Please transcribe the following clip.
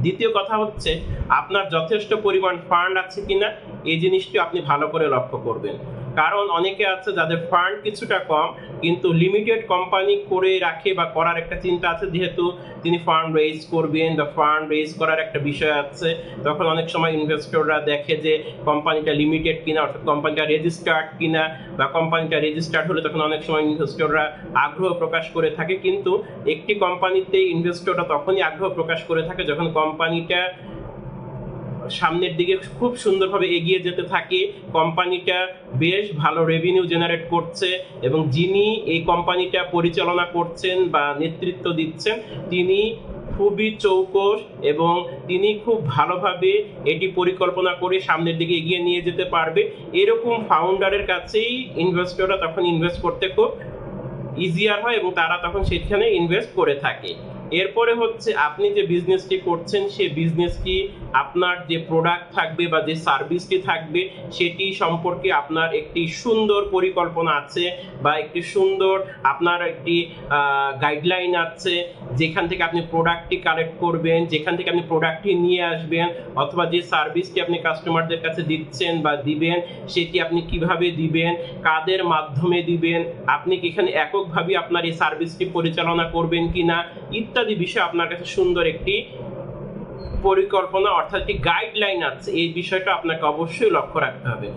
দ্বিতীয় কথা হচ্ছে আপনার যথেষ্ট পরিমাণ ফান্ড আছে কিনা, এই জিনিসটি আপনি ভালো করে লক্ষ্য করবেন। কারণ অনেকে আছে যাদের ফান্ড কিছুটা কম, কিন্তু লিমিটেড কোম্পানি করে রাখে বা করার একটা চিন্তা আছে, যেহেতু তিনি ফান্ড রেজ করবেন বা ফান্ড রেজ করার একটা বিষয় আছে, তখন অনেক সময় ইনভেস্টররা দেখে যে কোম্পানিটা লিমিটেড কিনা, অর্থাৎ কোম্পানিটা রেজিস্টার্ড কিনা, বা কোম্পানিটা রেজিস্টার্ড হলে তখন অনেক সময় ইনভেস্টররা আগ্রহ প্রকাশ করে থাকে। কিন্তু একটি কোম্পানিতে ইনভেস্টররা তখনই আগ্রহ প্রকাশ করে থাকে যখন কোম্পানিটা সামনের দিকে খুব সুন্দরভাবে এগিয়ে যেতে থাকে, কোম্পানিটা বেশ ভালো রেভিনিউ জেনারেট করছে, এবং যিনি এই কোম্পানিটা পরিচালনা করছেন বা নেতৃত্ব দিচ্ছেন তিনি খুবই চৌকস এবং তিনি খুব ভালোভাবে এটি পরিকল্পনা করে সামনের দিকে এগিয়ে নিয়ে যেতে পারবে। এরকম ফাউন্ডারের কাছেই ইনভেস্টররা তখন ইনভেস্ট করতে খুব ইজিয়ার হয় এবং তারা তখন সেখানে ইনভেস্ট করে থাকে। এরপরে হচ্ছে আপনি যে বিজনেসটি করছেন সেই বিজনেসটি, আপনার যে প্রোডাক্ট থাকবে বা যে সার্ভিসটি থাকবে সেটি সম্পর্কে আপনার একটি সুন্দর পরিকল্পনা আছে বা একটি সুন্দর আপনার একটি গাইডলাইন আছে, যেখান থেকে আপনি প্রোডাক্টটি কালেক্ট করবেন, যেখান থেকে আপনি প্রোডাক্টটি নিয়ে আসবেন, অথবা যে সার্ভিসটি আপনি কাস্টমারদের কাছে দিচ্ছেন বা দিবেন সেটি আপনি কিভাবে দিবেন, কাদের মাধ্যমে দিবেন, আপনি কি এখানে এককভাবে আপনার এই সার্ভিসটি পরিচালনা করবেন কিনা, ইত্যাদি বিষয় আপনার কাছে সুন্দর একটি পরিকল্পনা অর্থাৎ একটি গাইডলাইন আছে। এই বিষয়টা আপনাকে অবশ্যই লক্ষ্য রাখতে হবে।